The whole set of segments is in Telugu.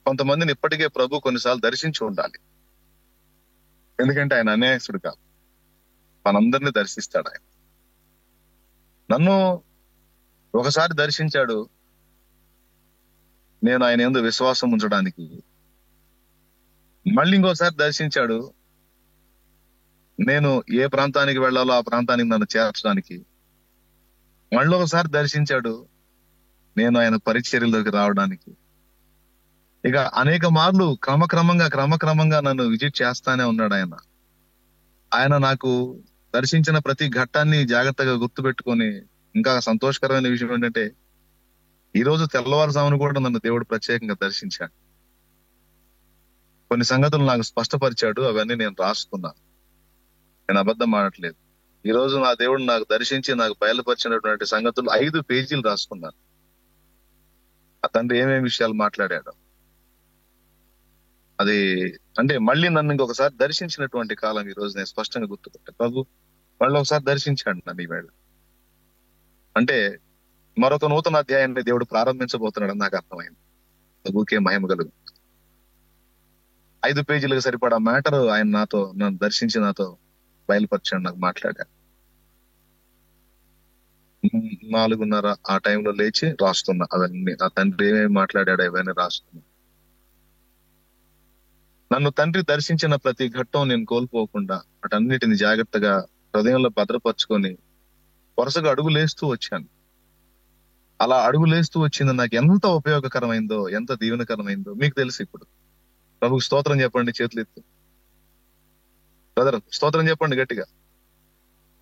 కొంతమందిని ఇప్పటికే ప్రభు కొన్నిసార్లు దర్శించి ఉండాలి. ఎందుకంటే ఆయన అన్యాయస్తుడు కాదు, మనందరినీ దర్శిస్తాడు ఆయన. నన్ను ఒకసారి దర్శించాడు, నేను ఆయన యందు విశ్వాసం ఉంచడానికి. మళ్ళీ ఇంకోసారి దర్శించాడు, నేను ఏ ప్రాంతానికి వెళ్ళాలో ఆ ప్రాంతానికి నన్ను చేర్చడానికి. మళ్ళీ ఒకసారి దర్శించాడు, నేను ఆయన పరిచర్యలోకి రావడానికి. ఇక అనేక మార్లు క్రమక్రమంగా నన్ను విజిట్ చేస్తానే ఉన్నాడు ఆయన. ఆయన నాకు దర్శించిన ప్రతి ఘట్టాన్ని జాగ్రత్తగా గుర్తుపెట్టుకొని, ఇంకా సంతోషకరమైన విషయం ఏంటంటే, ఈ రోజు తెల్లవారుజామున కూడా నన్ను దేవుడు ప్రత్యేకంగా దర్శించాడు. కొన్ని సంగతులు నాకు స్పష్టపరిచాడు, అవన్నీ నేను రాసుకున్నాను. నేను అబద్ధం ఆడట్లేదు. ఈ రోజు నా దేవుడు నాకు దర్శించి నాకు బయలుపరిచినటువంటి సంగతులు 5 పేజీలు రాసుకున్నాను. ఆ తండ్రి ఏమేమి విషయాలు మాట్లాడాడు అది. అంటే మళ్ళీ నన్ను ఇంకొకసారి దర్శించినటువంటి కాలం ఈ రోజు నేను స్పష్టంగా గుర్తుపెట్టాను. ప్రభు మళ్ళీ ఒకసారి దర్శించాడు నన్ను ఈ వేళ. అంటే మరొక నూతన అధ్యాయాన్ని దేవుడు ప్రారంభించబోతున్నాడని నాకు అర్థమైంది. ప్రభుకే మహిమ కలుగు. 5 పేజీలకు సరిపడా మ్యాటర్ ఆయన నన్ను దర్శించి నాతో బయలుపరిచాడు, నాకు మాట్లాడాడు. 4:30 ఆ టైంలో లేచి రాస్తున్నా అవన్నీ. ఆ తండ్రి ఏమేమి మాట్లాడాడో అవన్నీ రాస్తున్నా. నన్ను తండ్రి దర్శించిన ప్రతి ఘట్టం నేను కోల్పోకుండా వాటన్నిటిని జాగ్రత్తగా హృదయంలో భద్రపరుచుకొని వరుసగా అడుగులేస్తూ వచ్చాను. అలా అడుగులేస్తూ వచ్చింది నాకు ఎంత ఉపయోగకరమైందో, ఎంత దీవెనకరమైందో మీకు తెలుసు. ఇప్పుడు ప్రభుకి స్తోత్రం చెప్పండి, చేతులు ఎత్తి. బ్రదర్ స్తోత్రం చెప్పండి గట్టిగా.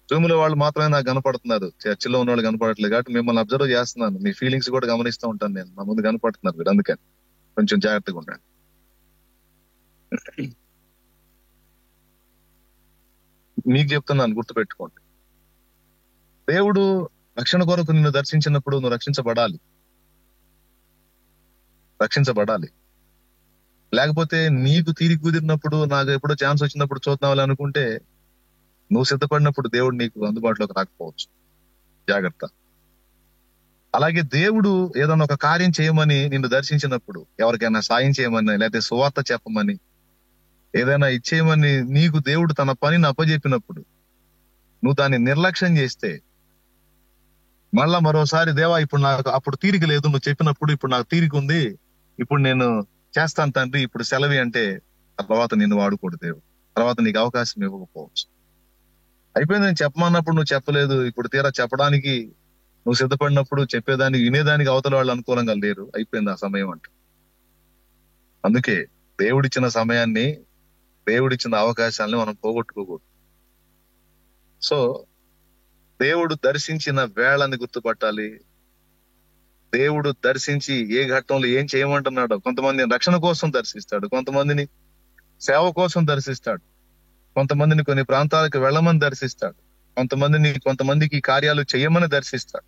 రూమ్ లో వాళ్ళు మాత్రమే నాకు కనపడుతున్నారు, చర్చిలో ఉన్న వాళ్ళు కనపడట్లేదు. కాబట్టి మిమ్మల్ని అబ్జర్వ్ చేస్తున్నాను, మీ ఫీలింగ్స్ కూడా గమనిస్తూ ఉంటాను నేను. నా ముందు కనపడుతున్నారు మీరు, అందుకని కొంచెం జాగ్రత్తగా ఉండండి. మీకు చెప్తున్నాను, గుర్తుపెట్టుకోండి. దేవుడు రక్షణ కొరకు నిన్ను దర్శించినప్పుడు నువ్వు రక్షించబడాలి. లేకపోతే నీకు తీరిక కుదిరినప్పుడు, నాకు ఎప్పుడో ఛాన్స్ వచ్చినప్పుడు చూద్దామని అనుకుంటే, నువ్వు సిద్ధపడినప్పుడు దేవుడు నీకు అందుబాటులోకి రాకపోవచ్చు. జాగ్రత్త. అలాగే దేవుడు ఏదైనా ఒక కార్యం చేయమని నిన్ను దర్శించినప్పుడు, ఎవరికైనా సాయం చేయమని, లేకపోతే సువార్త చెప్పమని, ఏదైనా ఇచ్చేయమని నీకు దేవుడు తన పనిని అప్పజెప్పినప్పుడు నువ్వు దాన్ని నిర్లక్ష్యం చేస్తే, మళ్ళా మరోసారి దేవా ఇప్పుడు నాకు అప్పుడు తీరిక లేదు, నువ్వు చెప్పినప్పుడు ఇప్పుడు నాకు తీరిక ఉంది, ఇప్పుడు నేను చేస్తాను తండ్రి, ఇప్పుడు సెలవి అంటే, తర్వాత నిన్ను వాడుకోడు దేవుడు. తర్వాత నీకు అవకాశం ఇవ్వకపోవచ్చు. అయిపోయింది, నేను చెప్పమన్నప్పుడు నువ్వు చెప్పలేదు, ఇప్పుడు తీరా చెప్పడానికి నువ్వు సిద్ధపడినప్పుడు చెప్పేదానికి వినేదానికి అవతల వాళ్ళు అనుకూలంగా లేరు, అయిపోయింది ఆ సమయం అంట. అందుకే దేవుడిచ్చిన సమయాన్ని, దేవుడిచ్చిన అవకాశాలని మనం పోగొట్టుకోకూడదు. సో దేవుడు దర్శించిన వేళని గుర్తుపట్టాలి. దేవుడు దర్శించి ఏ ఘట్టంలో ఏం చేయమంటున్నాడో, కొంతమందిని రక్షణ కోసం దర్శిస్తాడు, కొంతమందిని సేవ కోసం దర్శిస్తాడు, కొంతమందిని కొన్ని ప్రాంతాలకు వెళ్ళమని దర్శిస్తాడు, కొంతమందికి కార్యాలు చేయమని దర్శిస్తాడు.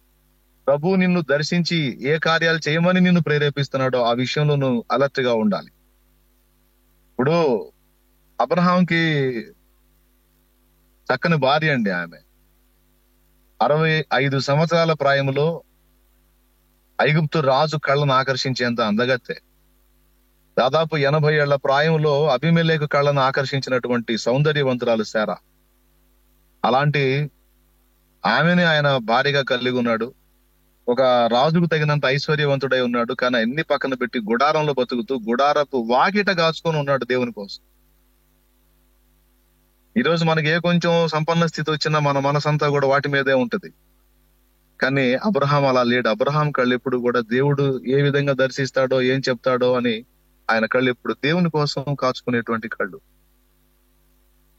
ప్రభు నిన్ను దర్శించి ఏ కార్యాలు చేయమని నిన్ను ప్రేరేపిస్తున్నాడో ఆ విషయంలో నువ్వు అలర్ట్ గా ఉండాలి. ఇప్పుడు అబ్రహాంకి చక్కని భార్య అండి. ఆమె 65 సంవత్సరాల ప్రాయంలో ఐగుప్తు రాజు కళ్ళను ఆకర్షించేంత అందగత్తె. దాదాపు 80 ఏళ్ల ప్రాయంలో అబీమెలెకు కళ్ళను ఆకర్షించినటువంటి సౌందర్యవంతురాలు శారా. అలాంటి ఆమెని ఆయన భార్యగా కలిగి ఉన్నాడు. ఒక రాజుకు తగినంత ఐశ్వర్యవంతుడై ఉన్నాడు. కానీ అన్ని పక్కన పెట్టి గుడారంలో బతుకుతూ గుడారపు వాకిట కాచుకొని ఉన్నాడు దేవుని కోసం. ఈ రోజు మనకి ఏ కొంచెం సంపన్న స్థితి వచ్చినా మన మనసంతా కూడా వాటి మీదే ఉంటది. కానీ అబ్రహాం అలా లేడు. అబ్రహాం కళ్ళు ఎప్పుడు కూడా దేవుడు ఏ విధంగా దర్శిస్తాడో, ఏం చెప్తాడో అని ఆయన కళ్ళు ఎప్పుడు దేవుని కోసం కాచుకునేటువంటి కళ్ళు.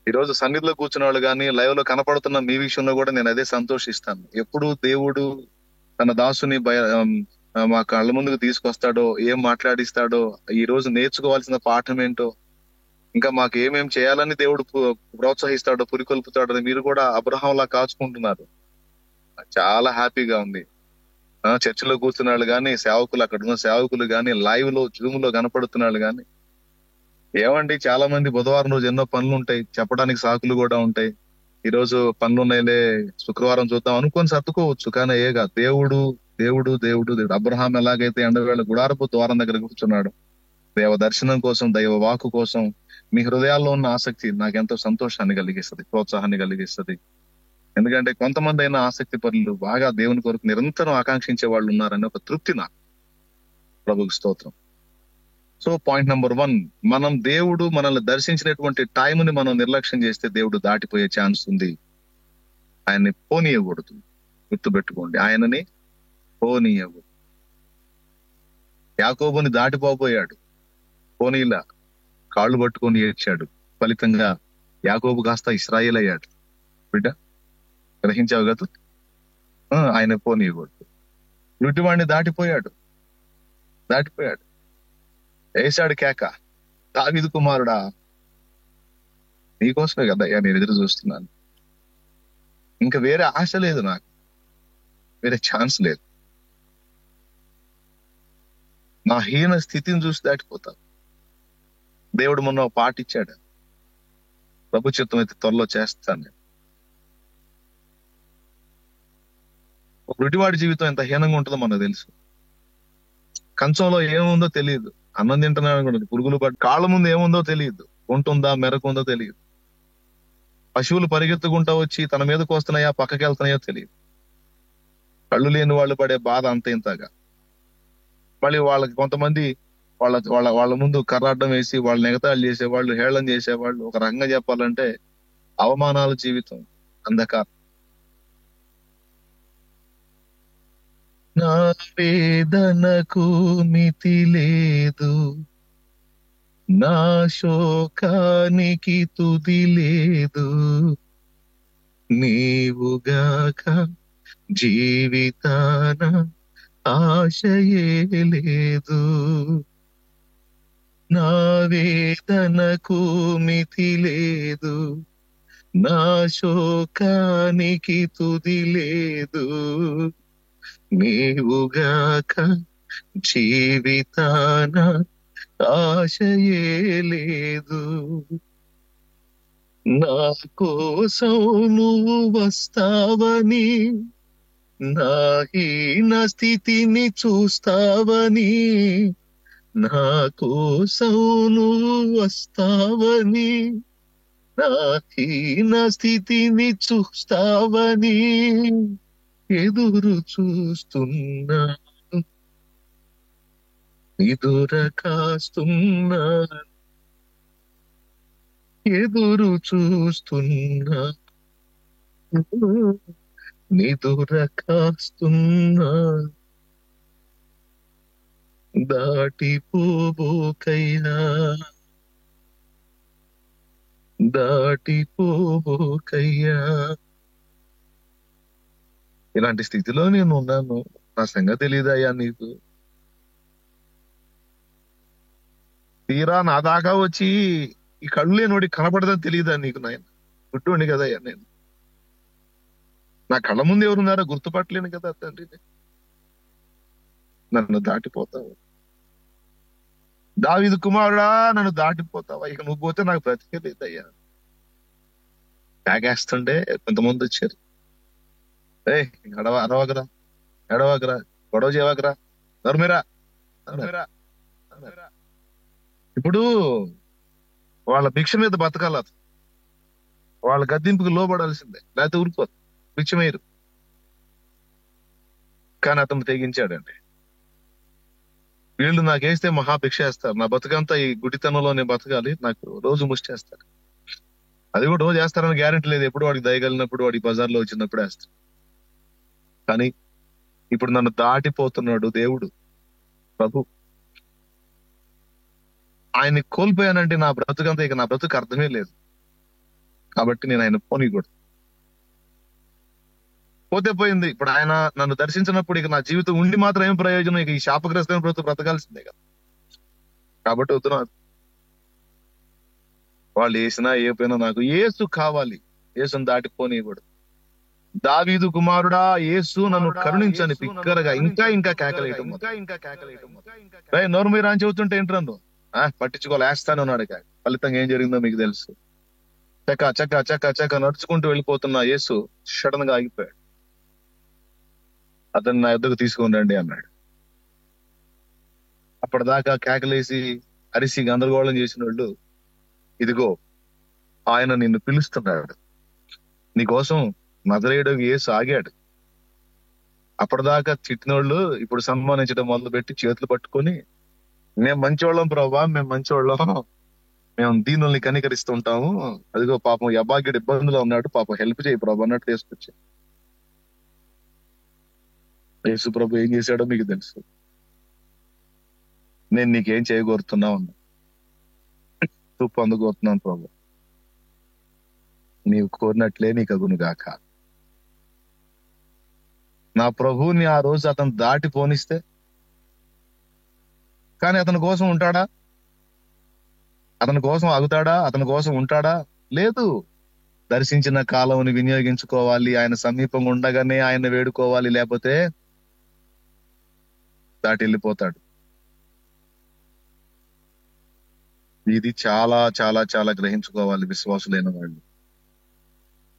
ఈ రోజు సన్నిధిలో కూర్చున్న వాళ్ళు కానీ, లైవ్ లో కనపడుతున్న మీ విషయంలో కూడా నేను అదే సంతోషిస్తాను. ఎప్పుడు దేవుడు తన దాసుని మా కళ్ళ ముందుకు తీసుకొస్తాడో, ఏం మాట్లాడిస్తాడో, ఈ రోజు నేర్చుకోవాల్సిన పాఠం ఏంటో, ఇంకా మాకు ఏమేం చేయాలని దేవుడు ప్రోత్సహిస్తాడో, పురికొల్పుతాడో మీరు కూడా అబ్రహాంలా కాచుకుంటున్నారు. చాలా హ్యాపీగా ఉంది. చర్చిలో కూర్చున్న వాళ్ళు కానీ, సేవకులు, అక్కడ ఉన్న సేవకులు కానీ, లైవ్ లో జూమ్ లో కనపడుతున్న వాళ్ళు కానీ, ఏమండి చాలా మంది బుధవారం రోజు ఎన్నో పనులు ఉంటాయి, చెప్పడానికి సాకులు కూడా ఉంటాయి. ఈ రోజు పనులు ఉన్నాయిలే, శుక్రవారం చూద్దాం అనుకొని సర్దుకోవచ్చు. కానీ ఏగా దేవుడు దేవుడు దేవుడు దేవుడు. అబ్రహాం ఎలాగైతే ఎండవేళ గుడారపు ద్వారం దగ్గర కూర్చున్నాడు, దైవ దర్శనం కోసం, దైవ వాకు కోసం మీ హృదయాల్లో ఉన్న ఆసక్తి నాకెంతో సంతోషాన్ని కలిగిస్తుంది, ప్రోత్సాహాన్ని కలిగిస్తుంది. ఎందుకంటే కొంతమంది అయినా ఆసక్తి పరులు, బాగా దేవుని కొరకు నిరంతరం ఆకాంక్షించే వాళ్ళు ఉన్నారని ఒక తృప్తి నాకు. ప్రభుకి స్తోత్రం. సో పాయింట్ నెంబర్ 1, మనం దేవుడు మనల్ని దర్శించినటువంటి టైంని మనం నిర్లక్ష్యం చేస్తే దేవుడు దాటిపోయే ఛాన్స్ ఉంది. ఆయన్ని పోనీయకూడదు. గుర్తుపెట్టుకోండి, ఆయనని పోనీయకూడదు. యాకోబుని దాటిపోబోయాడు, పోనీలా కాళ్ళు పట్టుకొని ఏడ్చాడు. ఫలితంగా యాకోబు కాస్త ఇశ్రాయేల్ అయ్యాడు. బిడ్డ గ్రహించావు కదా? ఆయన పోనీయకూడదు. యుటివాడిని దాటిపోయాడు. వేశాడు కేక, దావీదు కుమారుడా, నీకోసమే కదయ్యా నేను ఎదురు చూస్తున్నాను. ఇంకా వేరే ఆశ లేదు నాకు, వేరే ఛాన్స్ లేదు. నా హీన స్థితిని చూసి దాటిపోతాను. దేవుడు మొన్న ఒక పాట ఇచ్చాడు, ప్రభు చిత్తం అయితే త్వరలో చేస్తాను. ఒక గుడివాడి జీవితం ఎంత హీనంగా ఉంటుందో మనకు తెలుసు. కంచంలో ఏముందో తెలియదు, అన్నం తింటున్నాడు, పురుగులు పడి కాళ్ళ ముందు ఏముందో తెలియదు, ఉంటుందా మెరకుందో తెలియదు. పశువులు పరిగెత్తుకుంటా వచ్చి తన మీదకి వస్తున్నాయా పక్కకి వెళ్తున్నాయో తెలియదు. కళ్ళు లేని వాళ్ళు పడే బాధ అంత ఇంతగా. మళ్ళీ వాళ్ళకి కొంతమంది వాళ్ళ వాళ్ళ వాళ్ళ ముందు కర్రాడ్డం వేసి వాళ్ళని ఎగతాళి చేసేవాళ్ళు, హేళన చేసేవాళ్ళు. ఒక రకంగా చెప్పాలంటే అవమానాల జీవితం, అంధకారం. నా వేదనకు మితి లేదు, నా శోకానికి తుది లేదు, నీవుగాక జీవితాన ఆశయే లేదు. నా వేదనకు మితి లేదు, నా శోకానికి తుది లేదు, నీవుగాక జీవితాన ఆశయే లేదు. నా కోసం నువ్వు వస్తావని, నా హీన స్థితిని చూస్తావని, నా కోసం నువ్వు వస్తావని, నా హీన స్థితిని చూస్తావని ఎదురు చూస్తున్నా, ఎదుర కాస్తున్నా, ఎదురు చూస్తున్నా, నిదుర కాస్తున్నా. దాటిపోబోకయ్యా, దాటిపోబోకయ్యా. ఇలాంటి స్థితిలో నేను ఉన్నాను, నా సంగతి తెలియదయ్యా నీకు. తీరా నా దాకా వచ్చి ఈ కళ్ళు లేనోడి కనపడదని తెలియదా నీకు? నాయన గుడ్డోండి కదయ్యా నేను, నా కళ్ళ ముందు ఎవరున్నారో గుర్తుపట్టలేను కదా తండ్రిని. నన్ను దాటిపోతావు, దావీదు కుమారుడా నన్ను దాటిపోతావా, ఇక నువ్వు పోతే నాకు బ్రతికే లేదయ్యా. తాగేస్తుండే కొంతమంది వచ్చారు, అరవగరా, ఎడవగరా, గొడవ చేయవగరా, నర్మిరా. ఇప్పుడు వాళ్ళ భిక్ష మీద బతకాల, వాళ్ళ గద్దింపుకి లోబడాల్సిందే, లేకపోతే ఊరుకోరు, భిక్షమేరు. కానీ అతను తెగించాడండి. వీళ్ళు నాకేస్తే మహాభిక్ష వేస్తారు, నా బతుకంతా ఈ గుడితనంలో నేను బతకాలి, నాకు రోజు ముష్టేస్తారు. అది కూడా రోజు వేస్తారని గ్యారెంటీ లేదు, ఎప్పుడు వాడికి దయగలిగినప్పుడు, వాడికి బజార్లో వచ్చినప్పుడు వేస్తారు. కానీ ఇప్పుడు నన్ను దాటిపోతున్నాడు దేవుడు, ప్రభు. ఆయన్ని కోల్పోయానంటే నా బ్రతుకంతా ఇక నా బ్రతుకు అర్థమే లేదు. కాబట్టి నేను ఆయన పోనీకూడదు. పోతే పోయింది. ఇప్పుడు ఆయన నన్ను దర్శించినప్పుడు ఇక నా జీవితం ఉండి మాత్రం ఏం ప్రయోజనం, ఇక ఈ శాపగ్రస్తమైన బ్రతకాల్సిందే కదా. కాబట్టి వద్దున వాళ్ళు వేసినా ఏ పైన నాకు యేసు కావాలి, యేసుని దాటిపోనీయకూడదు. దావీదు కుమారుడా యేసు నన్ను కరుణించని బిగ్గరగా ఇంకా ఇంకా కేకలేయటం, నోరు మీరు అని చెబుతుంటే ఏంటన్ను పట్టించుకోవాలి, వేస్తానే ఉన్నాడు. ఫలితంగా ఏం జరిగిందో మీకు తెలుసు. చక్క చక్క చక్క చక్క నడుచుకుంటూ వెళ్ళిపోతున్న యేసు సడన్ గా ఆగిపోయాడు. అతన్ని నా ఎద్దకు తీసుకొని రండి అన్నాడు. అప్పటిదాకా కేకలేసి అరిసి గందరగోళం చేసిన వాళ్ళు, ఇదిగో ఆయన నిన్ను పిలుస్తున్నాడు, నీకోసం నజరేయుడు యేసు ఆగాడు. అప్పటిదాకా తిట్టినోళ్ళు ఇప్పుడు సన్మానించడం మొదలు పెట్టి చేతులు పట్టుకొని, మేము మంచివాళ్ళం ప్రభా, మేము మంచివాళ్ళం, మేము దీనుల్ని కనికరిస్తూ ఉంటాము, అదిగో పాపం ఈ అభాగ్యుడు ఇబ్బందులో ఉన్నాడు, పాపం హెల్ప్ చేయి ప్రభు అన్నట్టు తీసుకొచ్చి యేసు ప్రభు ఏం చేశాడో మీకు తెలుసు. నేను నీకేం చేయగోరుతున్నావు అన్నా, తూపు అందుకోరుతున్నాను ప్రభు, నీవు కోరినట్లే నీకు అగును గాక. నా ప్రభువుని ఆ రోజు అతను దాటి పోనిస్తే, కానీ అతని కోసం ఉంటాడా? అతని కోసం ఆగుతాడా? అతని కోసం ఉంటాడా? లేదు. దర్శించిన కాలంని వినియోగించుకోవాలి, ఆయన సమీపంగా ఉండగానే ఆయన వేడుకోవాలి, లేకపోతే దాటి వెళ్ళిపోతాడు. ఇది చాలా చాలా చాలా గ్రహించుకోవాలి విశ్వాసులైన వాళ్ళు.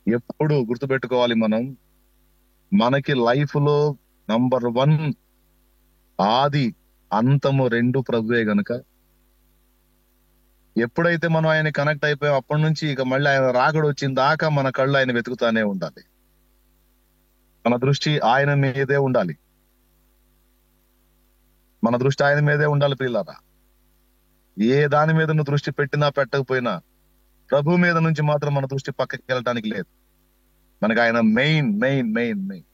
ఎప్పుడు గుర్తుపెట్టుకోవాలి, మనకి లైఫ్ లో నంబర్ 1 ఆది అంతము 2 ప్రభువే గనుక, ఎప్పుడైతే మనం ఆయన కనెక్ట్ అయిపోయాం అప్పటి నుంచి ఇక మళ్ళీ ఆయన రాకడ వచ్చిన దాకా మన కళ్ళు ఆయన వెతుకుతానే ఉండాలి. మన దృష్టి ఆయన మీదే ఉండాలి. మన దృష్టి ఆయన మీదే ఉండాలి పిల్లరా. ఏ దాని మీద నువ్వు దృష్టి పెట్టినా పెట్టకపోయినా ప్రభు మీద నుంచి మాత్రం మన దృష్టి పక్కకి వెళ్ళడానికి లేదు. మనకు ఆయన మెయిన్ మెయిన్ మెయిన్ మెయిన్.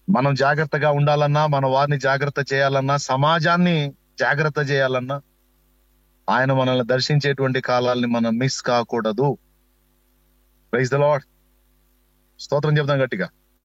మనం జాగ్రత్తగా ఉండాలన్నా, మన వారిని జాగ్రత్త చేయాలన్నా, సమాజాన్ని జాగ్రత్త చేయాలన్నా, ఆయన మనల్ని దర్శించేటువంటి కాలాల్ని మనం మిస్ కాకూడదు. Praise the Lord. స్తోత్రం చెప్దాం గట్టిగా.